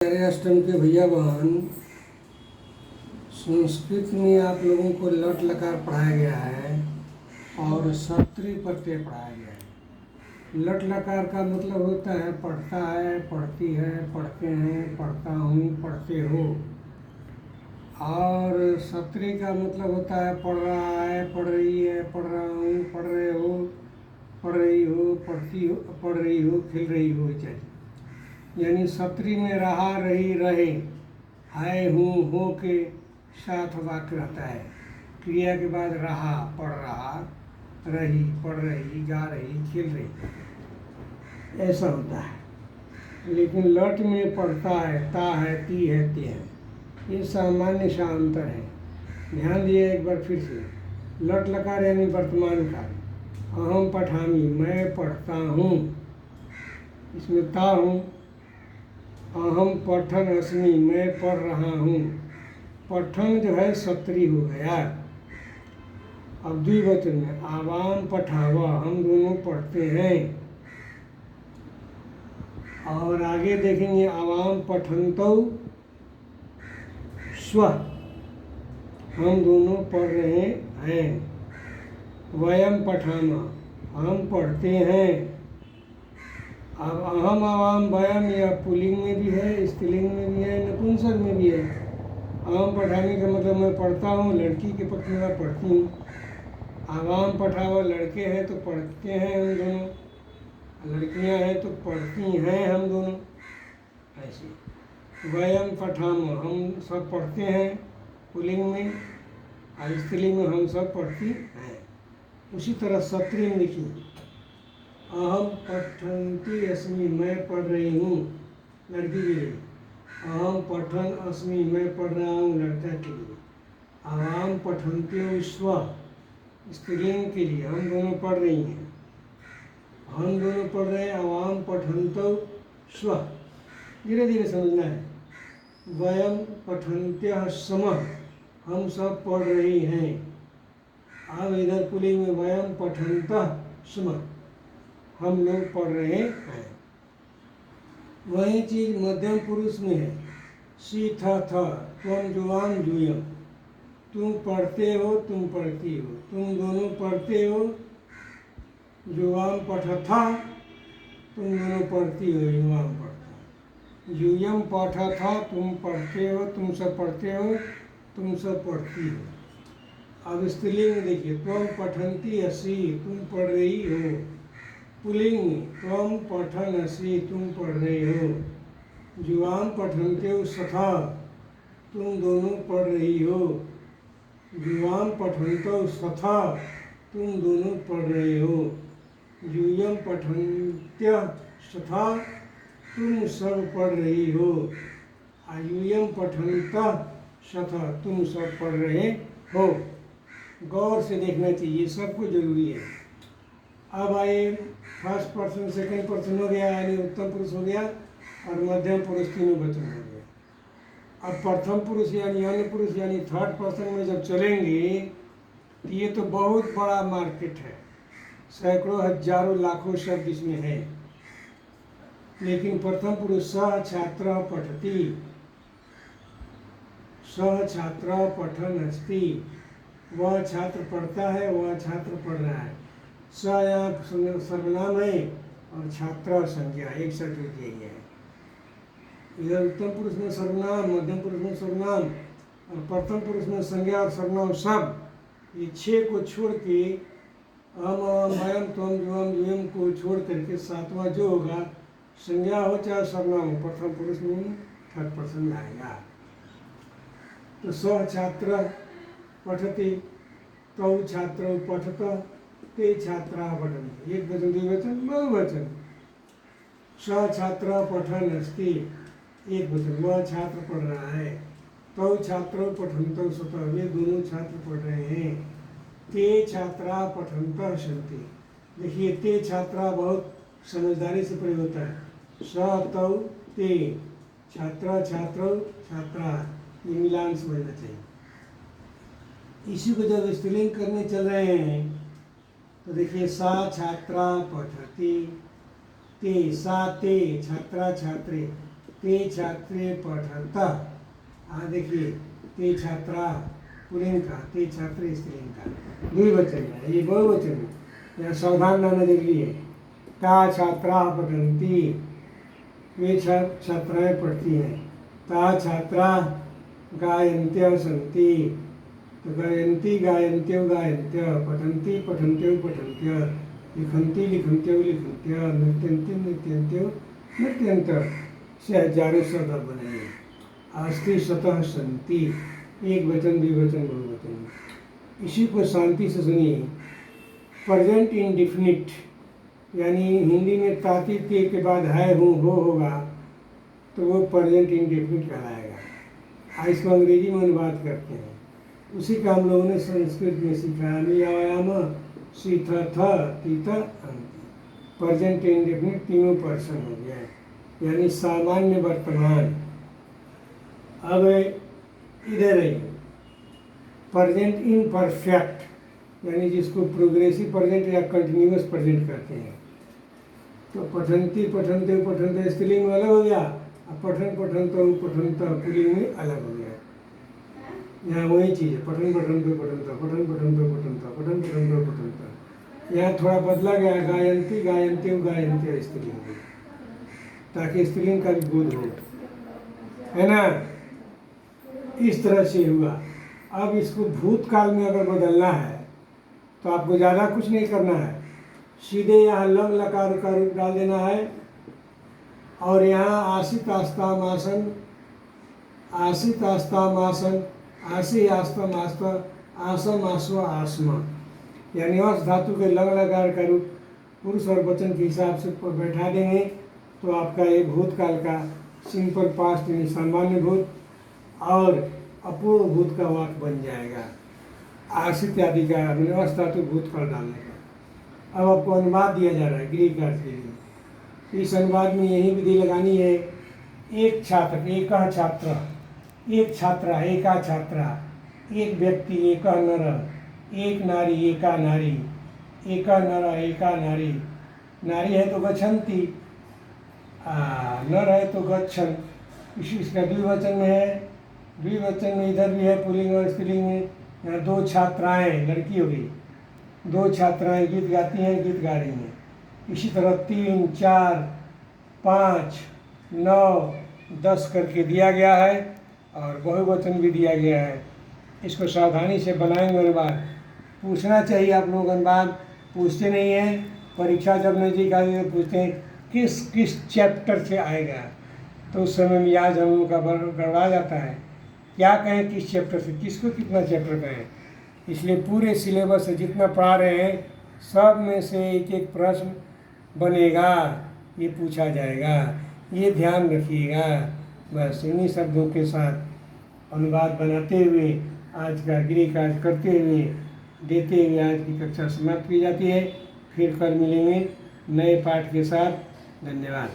प्यारे अष्टम के भैया बहन, संस्कृत में आप लोगों को लट लकार पढ़ाया गया है और सत्री प्रत्यय पढ़ाया गया है। लट लकार का मतलब होता है पढ़ता है, पढ़ती है, पढ़ते हैं, पढ़ता हूँ, पढ़ते हो। और सत्री का मतलब होता है पढ़ रहा है, पढ़ रही है, पढ़ रहा हूँ, पढ़ रहे हो, पढ़ रही हो, पढ़ती हो, पढ़ रही हो, खेल रही हो इत्यादि। यानी सत्री में रहा, रही, रहे, है, हूँ, हो के साथ वाक्य रहता है। क्रिया के बाद रहा, पढ़ रहा, रही, पढ़ रही, जा रही, खेल रही, ऐसा होता है। लेकिन लट में पढ़ता है, ता है, ती है, ते है, ये सामान्य सा अंतर है। ध्यान दिए एक बार फिर से। लट लकार यानी वर्तमान काल। अहम पठामी, मैं पढ़ता हूँ, इसमें ता हूँ। अहम पठन अस्मि, मैं पढ़ रहा हूँ। पठन जो है सत्री हो गया। अब द्विवचन में आवाम पठावा, हम दोनों पढ़ते हैं। और आगे देखेंगे आवाम पठन्तौ स्व, हम दोनों पढ़ रहे हैं। वयम पठामा, हम पढ़ते हैं। अब अहम आवाम वयम यह पुल्लिंग में भी है, स्त्रीलिंग में भी है, नपुंसक में भी है। अहम पढ़ाने का मतलब मैं पढ़ता हूँ, लड़की के पक्ष में मैं पढ़ती हूँ। आवाम पढ़ावा, लड़के हैं तो पढ़ते हैं हम दोनों, लड़कियाँ हैं तो पढ़ती हैं हम दोनों, ऐसे। वयम पठाम, हम सब पढ़ते हैं पुल्लिंग में, और स्त्रीलिंग में हम सब पढ़ती हैं। उसी तरह सत्री में लिखिए अहम पठन्ती अस्मि, मैं पढ़ रही हूँ, लड़की के लिए। अहम पठन अस्मि, मैं पढ़ रहा हूँ, लड़का के लिए। आवाम पठन्त्यो स्व, स्त्रीलिंग के लिए, हम दोनों पढ़ रही हैं। हम दोनों पढ़ रहे हैं, आवाम पठन्तौ स्व, धीरे धीरे समझना है। वयम पठन्त्यः समः, हम सब पढ़ रही हैं। अब इधर पुल्लिंग में वयम पठन्तः स्मः, हम लोग पढ़ रहे हैं। वही चीज मध्यम पुरुष में है। सी था, त्वम जुवाम जूयम, तुम पढ़ते हो, तुम पढ़ती हो, तुम दोनों पढ़ते हो। जुवाम पठथा, तुम दोनों पढ़ती हो, युवाम पढ़ता। यूयम पठथा, तुम पढ़ते हो, तुम सब पढ़ते हो, तुम सब पढ़ती हो। अब स्त्रीलिंग में देखिए त्वम पठन्ती असि, तुम पढ़ रही हो। पुल्लिंग त्वम पठन असि, तुम पढ़ रहे हो। जुवाम पठन्त्यो सथा, तुम दोनों पढ़ रही हो। जुवाम पठन्तौ सथा, तुम दोनों पढ़ रहे हो। यूयम पठन्त्यः सथा, तुम सब पढ़ रही हो। आयूयम पठन्तः सथा, तुम सब पढ़ रहे हो। गौर से देखना चाहिए, सबको जरूरी है। अब आइए फर्स्ट पर्सन, सेकंड पर्सन हो गया, यानी उत्तम पुरुष हो गया, और मध्यम पुरुष तीनों वचन हो गया। अब प्रथम पुरुष यानी अन्य पुरुष यानी थर्ड पर्सन में जब चलेंगे तो ये तो बहुत बड़ा मार्केट है, सैकड़ों हजारों लाखों शब्द इसमें है। लेकिन प्रथम पुरुष स छात्र पठति, स छात्र पठन अस्ति, वह छात्र पढ़ता है, वह छात्र पढ़ रहा है। स यहाँ सर्वनाम है और छात्र संज्ञा, एक साथ लिख दिया गया है। इधर उत्तम पुरुष में सर्वनाम, मध्यम पुरुष में सर्वनाम, और प्रथम पुरुष में संज्ञा और सर्वनाम सब। ये 6 को छोड़ के अहम वयम त्वम जुवम जुयम को छोड़ करके सातवां जो होगा, संज्ञा हो चाहे सर्वनाम हो, प्रथम पुरुष में थर्ड पर्सन में आएगा। तो स छात्र पठति, तौ छात्र पठत, ते छात्रा पठन्ति। एक वचन, द्विवचन, बहुवचन। स छात्र पठन अस्ति, एक वचन, वह छात्र पढ़ रहा है। तौ छात्र पठन्तौ स्वतः, वे दोनों छात्र पढ़ रहे हैं। ते छात्रा पठन्तः सन्ति। देखिए ते छात्रा बहुत समझदारी से प्रयोग होता है। स तौ ते, छात्र छात्रौ छात्रा, ये मिलान समझना चाहिए। इसी को जब स्त्रीलिंग करने चल रहे हैं तो देखिए सा छात्रा पठति, ते सा ते छात्रा छात्रे, ते छात्रे पठन्तः। देखिए, ते छात्रा पुल्लिंग का, ते छात्र स्त्रीलिंग का, द्विवचन है, ये बहुवचन है, यहाँ सावधान रहना जरूरी है। ता छात्रा पठन्ति, वे छात्राएं पढ़ती हैं। ता छात्रा गायन्त्यः सन्ति, तो गायन्ति गायन्त्यौ गायन्त्यः, पठन्ति पठन्त्यौ पठन्त्यः, लिखन्ति लिखन्त्यौ लिखन्त्यः, नृत्यन्ति नृत्यन्त्यौ नृत्यन्तः। से हजारों शब्द बनाइए। अस्ति सतः सन्ति, एक वचन द्विवचन बहुवचन। इसी को शांति से सुनिए। प्रेजेंट इंडेफिनिट, यानी हिंदी में ताती ते के बाद है हूँ हो होगा तो वो प्रेजेंट इंडेफिनिट कहलाएगा। इसको अंग्रेजी में अनुवाद करते हैं। उसी का हम लोगों ने संस्कृत में सीखा। नियाम सीथ थ तीत अंति। प्रेजेंट इंडेफिनिट तीनों पर्सन हो गया, यानी सामान्य वर्तमान। अब इधर है प्रेजेंट इम्परफेक्ट, यानी जिसको प्रोग्रेसिव प्रेजेंट या कंटिन्यूअस प्रेजेंट कहते हैं। तो पठन्ति पठन्ते पठन्ते स्त्रीलिंग में अलग हो गया, अब पठन पठन्तौ पठन्तः पुल्लिंग में अलग हो गया। यहाँ वही चीज़ है, पठन पठन्तौ पठन्तः, पठन पठन्तौ पठन्तः, पठन पठन्तौ पठन्तः। यहाँ थोड़ा बदला गया, गायन्ति गायन्त्यौ गायन्त्यः स्त्रीलिंग में, ताकि स्त्रीलिंग का भी बोध हो, है ना। इस तरह से हुआ। अब इसको भूतकाल में अगर बदलना है तो आपको ज़्यादा कुछ नहीं करना है, सीधे यहाँ लंग लकार का रूप डाल देना है और यहाँ आसित आस्ताम आसन, आसित आस्ताम आसन, आसी आस्तम आस्त, आसम आस्व आसमा, यानी अस धातु के लंग लकार का रूप पुरुष और वचन के हिसाब से बैठा देंगे तो आपका ये भूतकाल का सिंपल पास्ट यानी सामान्य भूत और अपूर्ण भूत का वाक्य बन जाएगा। आसित आदि का अवस्था तो भूतकाल डालने का। अब आपको अनुवाद दिया जा रहा है ग्रीक अर्थ के लिए। इस अनुवाद में यही विधि लगानी है। एक छात्र, एक छात्र, एक छात्रा, एका छात्रा, एक व्यक्ति, एक नर, एक नारी, एका नारी, एका नर, एका नारी। नारी है तो गच्छन्ति, नर है तो गच्छन्। इसका द्विवचन में है, द्विवचन में इधर भी है पुल्लिंग और स्त्रीलिंग में। यहाँ दो छात्राएं, लड़की हो गई, दो छात्राएं गीत गाती हैं, गीत गा रही हैं। इसी तरह 3, 4, 5, 9, 10 करके दिया गया है और बहुवचन भी दिया गया है। इसको सावधानी से बनाएंगे अनुवाद। पूछना चाहिए आप लोग, अनुवाद पूछते नहीं हैं। परीक्षा जब नज़दीक आती है तो पूछते हैं किस किस चैप्टर से आएगा, तो उस समय मियाज हम लोग का गड़बड़ा जाता है। क्या कहें किस चैप्टर से, किसको कितना चैप्टर कहें। इसलिए पूरे सिलेबस से जितना पढ़ा रहे हैं सब में से एक एक प्रश्न बनेगा, ये पूछा जाएगा, ये ध्यान रखिएगा। बस इन्हीं शब्दों के साथ अनुवाद बनाते हुए आज का गृह कार्य करते हुए देते हुए आज की कक्षा समाप्त की जाती है। फिर कल मिलेंगे नए पाठ के साथ। धन्यवाद।